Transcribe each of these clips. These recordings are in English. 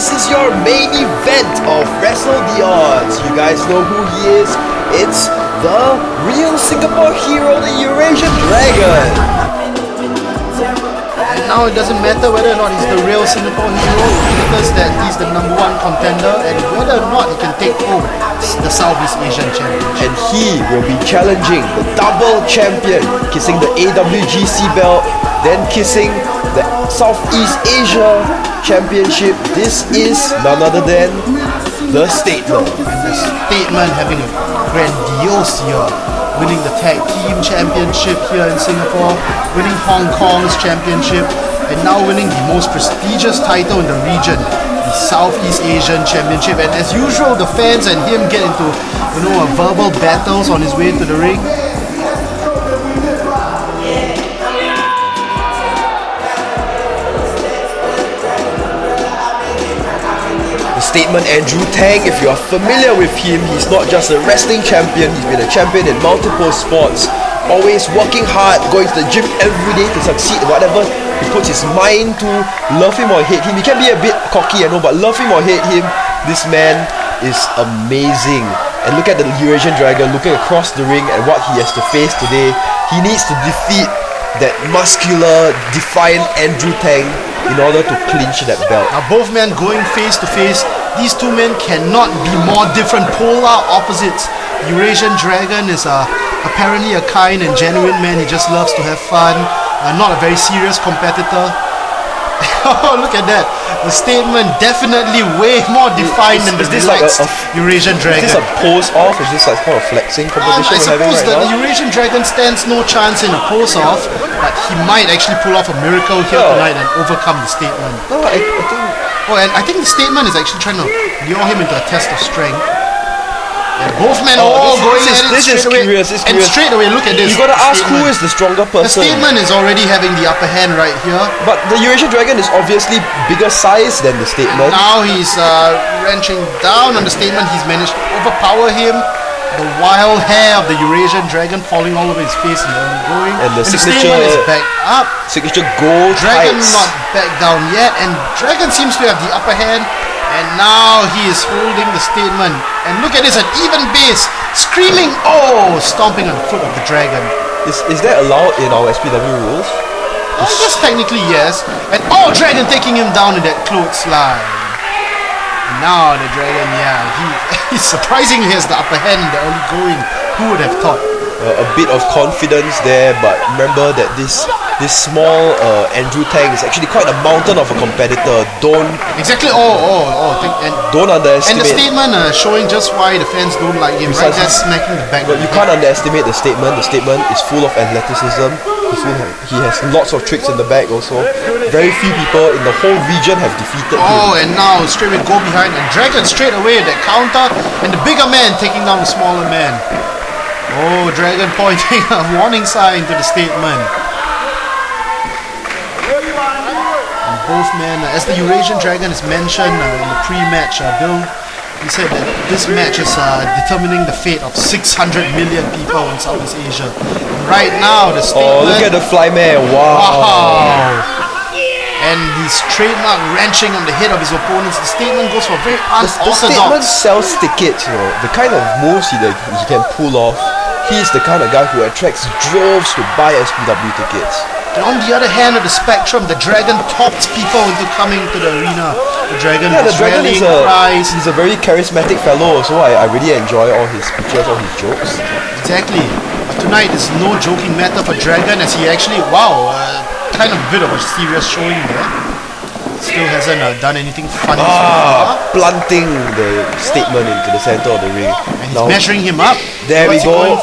this is your main event of Wrestle the Odds. You guys know who he is. It's the real Singapore hero, the Eurasian Dragon. And now it doesn't matter whether or not he's the real Singapore hero. It matters that he's the #1 contender and whether or not he can take home the Southeast Asian Championship. And he will be challenging the double champion, kissing the AWGC belt, then kissing the Southeast Asia Championship. This is none other than the Statement. And the Statement having a grandiose year, winning the Tag Team Championship here in Singapore, winning Hong Kong's championship, and now winning the most prestigious title in the region, the Southeast Asian Championship. And as usual, the fans and him get into, verbal battles on his way to the ring. Statement Andruew Tang, if you are familiar with him, he's not just a wrestling champion, he's been a champion in multiple sports, always working hard, going to the gym every day to succeed in whatever he puts his mind to. Love him or hate him, he can be a bit cocky, I know, but love him or hate him, this man is amazing. And look at the Eurasian Dragon looking across the ring at what he has to face today. He needs to defeat that muscular, defiant Andruew Tang in order to clinch that belt. Now both men going face to face. These two men cannot be more different, polar opposites. Eurasian Dragon is apparently a kind and genuine man. He just loves to have fun, not a very serious competitor. Oh, look at that. The Statement definitely way more defined than the relaxed Eurasian Dragon. Is this a pose-off? Is this like kind of flexing competition I suppose the Eurasian Dragon stands no chance in a pose-off, but he might actually pull off a miracle here tonight and overcome the Statement. No, I think... Oh, and I think the Statement is actually trying to lure him into a test of strength. And both men are all going at it straight away. And straight away, look at this. You gotta ask who is the stronger person. The Statement is already having the upper hand right here. But the Eurasian Dragon is obviously bigger size than the Statement. And now he's wrenching down on the Statement. He's managed to overpower him. The wild hair of the Eurasian Dragon falling all over his face and going. And the signature Statement is back up. Signature gold Dragon tights. not back down yet, and Dragon seems to have the upper hand. And now he is holding the Statement. And look at this, an even base. Screaming, oh, stomping on the foot of the Dragon. Is that allowed in our SPW rules? I guess technically yes. And Dragon taking him down in that clothesline. And now the Dragon, he surprisingly has the upper hand in the early going. Who would have thought? A bit of confidence there, but remember that this small Andruew Tang is actually quite a mountain of a competitor. Don't underestimate. And the Statement showing just why the fans don't like him. Right there, smacking the back. But you can't underestimate the Statement. The Statement is full of athleticism. He has lots of tricks in the back also. Very few people in the whole region have defeated him. Oh, and now straight away go behind and Dragon straight away at that counter, and the bigger man taking down the smaller man. Oh, Dragon pointing a warning sign to the Statement. And both men, as the Eurasian Dragon is mentioned in the pre-match, Bill, he said that this match is determining the fate of 600 million people in Southeast Asia. And right now, the Statement... Oh, look at the flymare, wow. And he's trademark wrenching on the head of his opponents. The Statement goes for very unorthodox. The Statement sells tickets, the kind of moves he can pull off. He's the kind of guy who attracts droves to buy SPW tickets. And on the other hand of the spectrum, the Dragon tops people into coming to the arena. The Dragon is rallying cries. He's a very charismatic fellow, so I really enjoy all his speeches, all his jokes. Exactly. But tonight is no joking matter for Dragon, as he actually, kind of a bit of a serious showing there. Still hasn't done anything funny. Planting the Statement into the center of the ring. And he's measuring him up. There we go.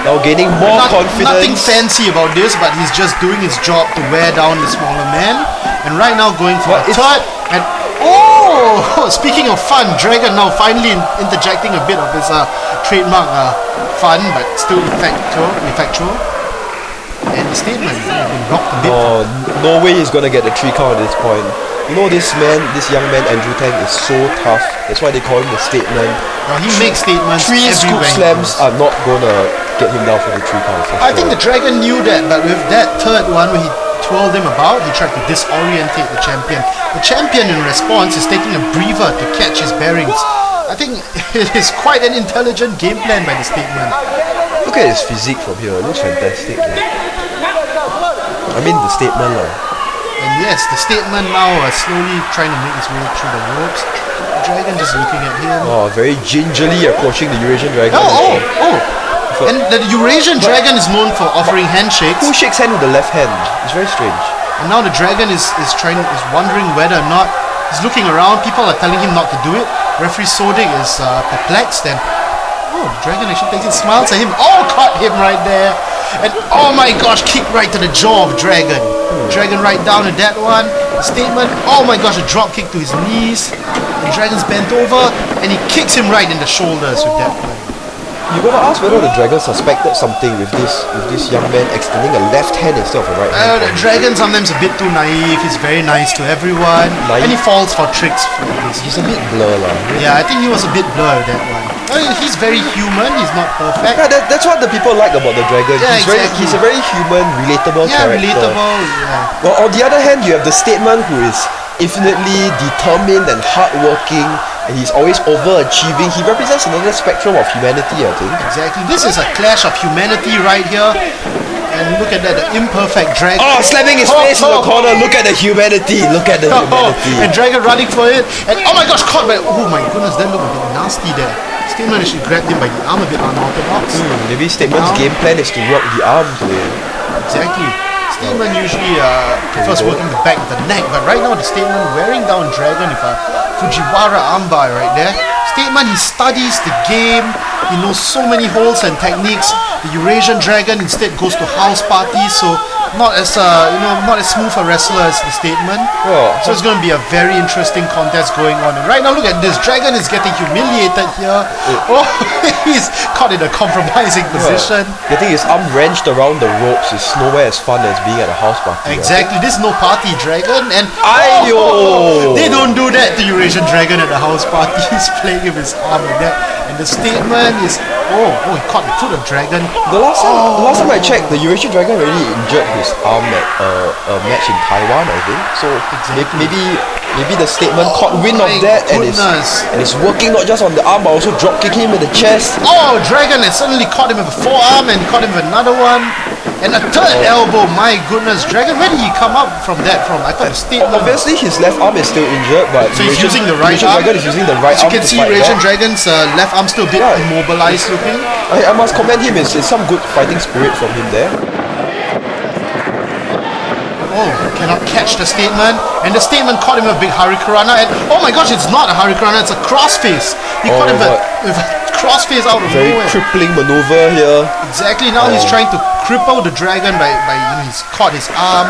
Now gaining more confidence. Nothing fancy about this, but he's just doing his job to wear down the smaller man. And right now going for a third. And speaking of fun, Dragon now finally interjecting a bit of his trademark fun, but still effectual. And the Statement has been blocked a bit. No way he's gonna get the 3 count at this point. You know, this young man Andruew Tang is so tough. That's why they call him the Statement. Now he makes statements. 3 scoop slams are not gonna get him down for the 3 count. I think the Dragon knew that, but with that third one where he twirled him about. He tried to disorientate the champion. The champion, in response, is taking a breather to catch his bearings. I think it is quite an intelligent game plan by the Statement. Look at his physique from here. It looks fantastic. I mean the Statement lah. And yes, the Statement now slowly trying to make his way through the ropes. The Dragon just looking at him. Oh, very gingerly approaching the Eurasian Dragon. And the Eurasian Dragon is known for offering handshakes. Who shakes hand with the left hand? It's very strange. And now the Dragon is wondering whether or not he's looking around. People are telling him not to do it. Referee Sodik is perplexed, and the Dragon actually takes it, smiles at him. Oh, caught him right there. And oh my gosh, kick right to the jaw of Dragon. Dragon right down at that one. The Statement, oh my gosh, a drop kick to his knees. The Dragon's bent over and he kicks him right in the shoulders with that one. You gotta ask whether the Dragon suspected something with this young man extending a left hand instead of a right hand. The Dragon sometimes a bit too naive. He's very nice to everyone, and he falls for tricks. He's a bit blur lah. Yeah, I think he was a bit blur with that one. I mean, he's very human. He's not perfect. Yeah, that's what the people like about the Dragon. Yeah, He's a very human, relatable character. Relatable. Yeah. Well, on the other hand, you have the Statement who is infinitely determined and hardworking, and he's always overachieving. He represents another spectrum of humanity, I think. Exactly. This is a clash of humanity right here. And look at that, the imperfect Dragon. Oh, slamming his face in the corner. Look at the humanity. Look at the humanity. And Dragon running for it. And oh my gosh, caught by... Oh my goodness, that looked a bit nasty there. Statement actually grabbed him by the arm, a bit unorthodox. Maybe Statement's game plan is to work the arm today. Exactly. Statement usually prefers working the back of the neck, but right now the Statement wearing down Dragon with a Fujiwara armbar right there. Statement, he studies the game, he knows so many holds and techniques. The Eurasian Dragon instead goes to house parties, so not as not as smooth a wrestler as the Statement. So it's going to be a very interesting contest going on. And right now, look at this, Dragon is getting humiliated here. Oh, he's caught in a compromising position. Getting his arm wrenched around the ropes is nowhere as fun as being at a house party. Exactly, this is no party, Dragon, and they don't do that to Eurasian Dragon at the house party. He's playing with his arm like that, and the Statement is he caught the foot of Dragon. The last time I checked, the Eurasian Dragon already injured his arm at a match in Taiwan, I think. So maybe the Statement caught wind of that and is working not just on the arm but also drop kicking him in the chest. Oh, Dragon has suddenly caught him with a forearm and caught him with another one. And a third elbow, my goodness. Dragon, where did he come up from that from? I thought the Statement... Obviously his left arm is still injured, but so he's using the right arm. Dragon is using the right arm. As you can see, Eurasian Dragon's left arm still a bit immobilized looking. I must commend him, it's some good fighting spirit from him there. Oh, cannot catch the Statement. And the Statement caught him with a big Hurricanrana. And oh my gosh, it's not a Hurricanrana, it's a crossface. He caught him with a crossface out of nowhere. Very crippling maneuver here. Exactly, now he's trying to cripple the Dragon by he's caught his arm.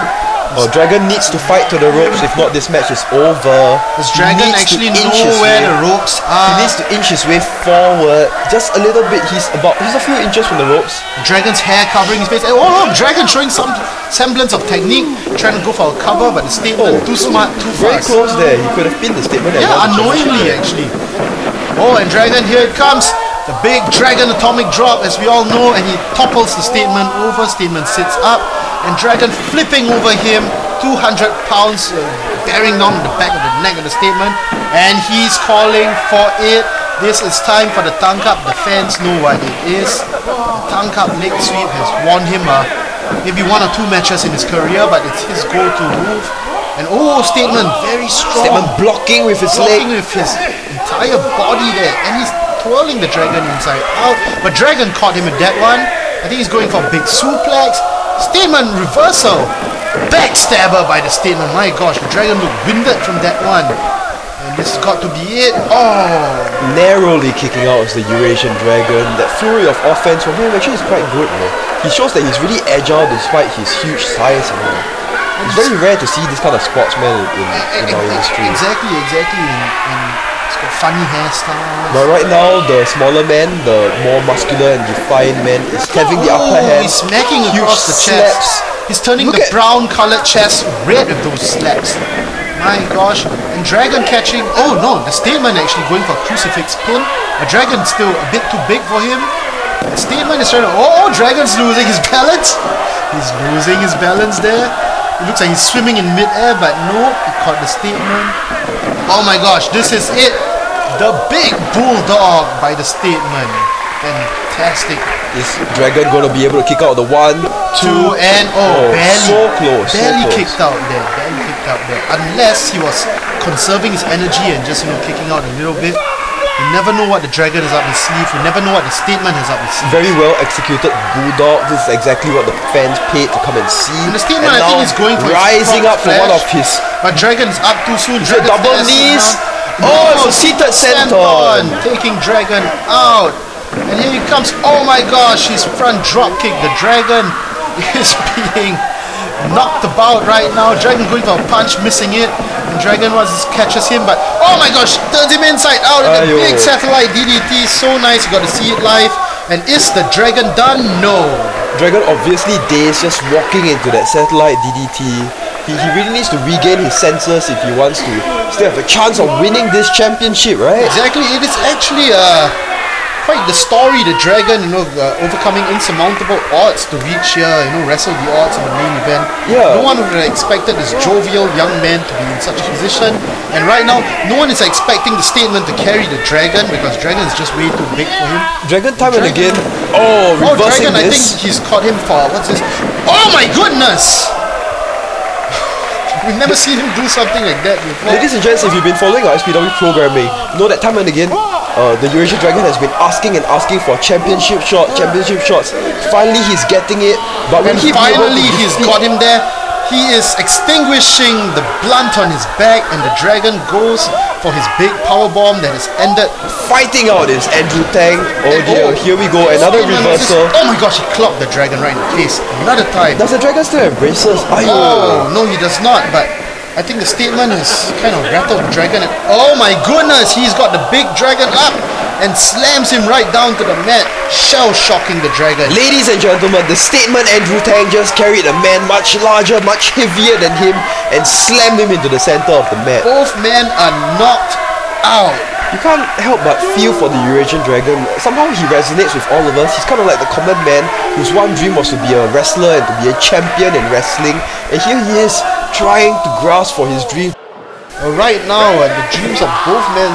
Dragon needs to fight to the ropes, if not this match is over. Does Dragon actually know where the ropes are? He needs to inch his way forward, just a little bit. He's a few inches from the ropes. Dragon's hair covering his face. Oh, Dragon showing some semblance of technique, trying to go for a cover, but the Statement too smart, too very fast. Close there. He could have pinned the Statement. Unknowingly actually. Oh, and Dragon, here it comes. The big Dragon atomic drop, as we all know, and he topples the Statement over. Statement sits up, and Dragon flipping over him, 200 pounds, bearing down the back of the neck of the Statement, and he's calling for it. This is time for the tongue up. The fans know what it is. The tongue up leg sweep has won him maybe 1 or 2 matches in his career, but it's his go-to move. And Statement very strong. Statement blocking with his leg. Blocking with his entire body there, and he's twirling the Dragon inside out, but Dragon caught him with that one. I think he's going for a big suplex. Statement reversal, backstabber by the Statement. My gosh, the Dragon looked winded from that one, and this has got to be it. Narrowly kicking out is the Eurasian Dragon. That flurry of offense from him actually is quite good. He shows that he's really agile despite his huge size. It's very rare to see this kind of sportsman in our industry. Exactly. He's got funny hairstyles. But right now, the smaller man, the more muscular and defined man, is having the upper hand. He's smacking across the chest. He's turning the brown-colored chest red with those slaps. My gosh. And Dragon catching... Oh no, the Statement actually going for crucifix pin. A Dragon's still a bit too big for him. The Statement is trying to... Dragon's losing his balance. He's losing his balance there. It looks like he's swimming in midair, but nope, he caught the statement. Oh my gosh, this is it. The big bulldog by the statement. Fantastic. Is Dragon going to be able to kick out the 1, 2, and barely. So close. Barely so close. kicked out there. Barely kicked out there. Unless he was conserving his energy and just kicking out a little bit. You never know what the Dragon has up his sleeve. You never know what the statement has up his sleeve. Very well executed bulldog. This is exactly what the fans paid to come and see. And the statement, I think, is going for rising up for flash, one of his. But Dragon's up too soon. Dragon's double knees. Oh, it's a seated senton. Taking Dragon out. And here he comes. Oh my gosh, his front drop kick. The Dragon is being knocked about right now. Dragon going for a punch, missing it. And Dragon catches him, but oh my gosh, turns him inside out in the big satellite DDT. So nice, you got to see it live. And is the Dragon done? No. Dragon obviously dazed just walking into that satellite DDT. He really needs to regain his senses if he wants to still have a chance of winning this championship, right? Exactly, it is actually quite the story, the Dragon, overcoming insurmountable odds to reach here, wrestle the odds in the main event. Yeah. No one would have expected this jovial young man to be in such a position. And right now, no one is expecting the statement to carry the Dragon because Dragon is just way too big for him. Dragon time and again. Oh, reversing Dragon, this. I think he's caught him for, what's this? Oh my goodness! We've never seen him do something like that before. Ladies and gents, if you've been following our SPW programming, know that time and again, the Eurasian Dragon has been asking for championship shots. Finally, he's getting it. But when finally he's got him there, he is extinguishing the blunt on his back, and the Dragon goes for his big power bomb that has ended. Fighting out is Andruew Tang. Oh dear, here we go, another reversal. Oh my gosh, he clocked the Dragon right in the face another time. Does the Dragon still have braces? Oh no, he does not. But I think the statement has kind of rattled the Dragon. Oh my goodness, he's got the big Dragon up and slams him right down to the mat, shell-shocking the Dragon. Ladies and gentlemen, the statement Andruew Tang just carried a man much larger, much heavier than him and slammed him into the center of the mat. Both men are knocked out. You can't help but feel for the Eurasian Dragon. Somehow he resonates with all of us. He's kind of like the common man whose one dream was to be a wrestler and to be a champion in wrestling. And here he is trying to grasp for his dream. Right now, the dreams of both men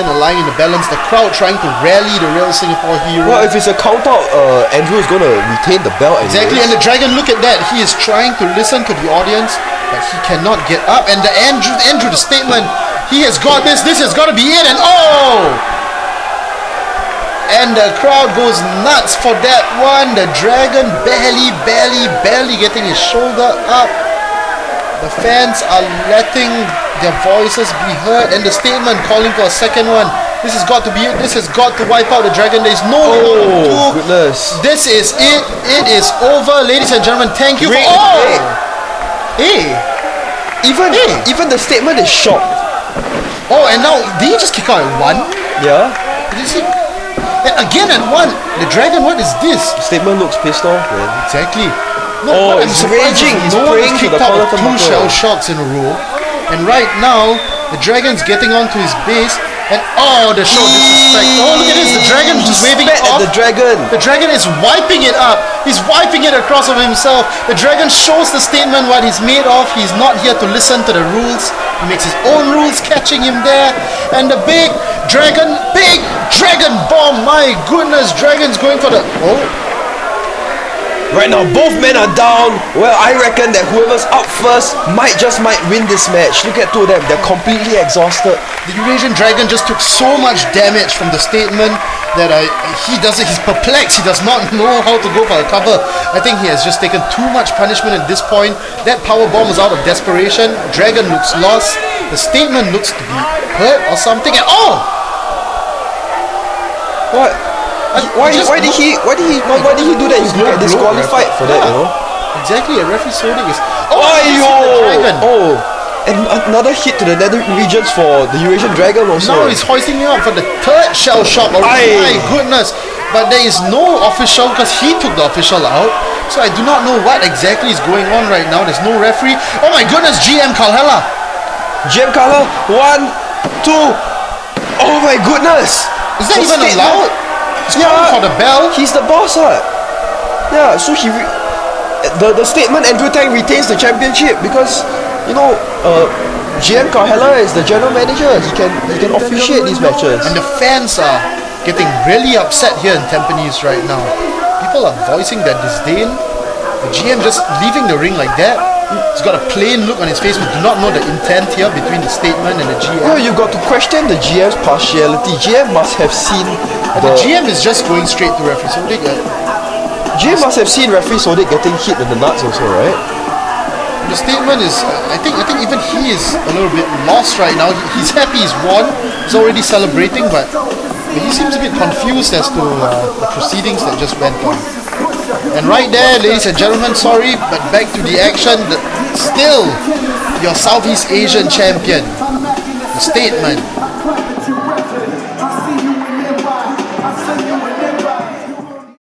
are lying in the balance. The crowd trying to rally the real Singapore hero. Well, if it's a count out, Andruew is going to retain the belt. Exactly, and the Dragon, look at that. He is trying to listen to the audience, but he cannot get up. And the Andruew, the statement, he has got this. This has got to be it. And oh! And the crowd goes nuts for that one. The Dragon barely getting his shoulder up. The fans are letting their voices be heard, and the statement calling for a second one. This has got to be it. This has got to wipe out the Dragon. There's no Oh, goodness. This is it. It is over, ladies and gentlemen. Thank you for Even the statement is shocked. Oh, and now did he just kick out at 1? Yeah. Did you see? And again at 1. The Dragon, what is this? The statement looks pissed off, man. Exactly. No, he's raging. He's praying to the corner. corner. 2 shell shocks in a row. And right now, the Dragon's getting onto his base. And the show disrespect. Oh, look at this. The Dragon is waving it off. The Dragon. The Dragon is wiping it up. He's wiping it across of himself. The Dragon shows the statement what he's made of. He's not here to listen to the rules. He makes his own rules, catching him there. And the big Dragon bomb. My goodness, Dragon's going for the... Right now, both men are down. Well, I reckon that whoever's up first might win this match. Look at two of them. They're completely exhausted. The Eurasian Dragon just took so much damage from the statement that he's perplexed. He does not know how to go for a cover. I think he has just taken too much punishment at this point. That power bomb was out of desperation. Dragon looks lost. The statement looks to be hurt or something. And what? Why did he do that? He's going to get disqualified for that, Exactly, a referee holding his... And another hit to the nether regions for the Eurasian Dragon also. Now he's hoisting him up for the 3rd shell shock. My goodness. But there is no official because he took the official out. So I do not know what exactly is going on right now. There's no referee. Oh my goodness, GM Kalhela. 1, 2. Oh my goodness. Is that even allowed? He's calling for the bell. He's the boss, Yeah, so the statement Andruew Tang retains the championship because GM Carhella is the general manager. He can officiate these matches. And the fans are getting really upset here in Tampines right now. People are voicing their disdain. The GM just leaving the ring like that. He's got a plain look on his face. We do not know the intent here between the statement and the GM. Well, you've got to question the GM's partiality. GM must have seen the GM is just going straight to referee Sodiq. GM must have seen referee Sodiq getting hit in the nuts also, right? The statement is, I think even he is a little bit lost right now. He's happy he's won. He's already celebrating, but he seems a bit confused as to the proceedings that just went on. And right there, ladies and gentlemen, sorry, but back to the action. Still, your Southeast Asian champion, the statement.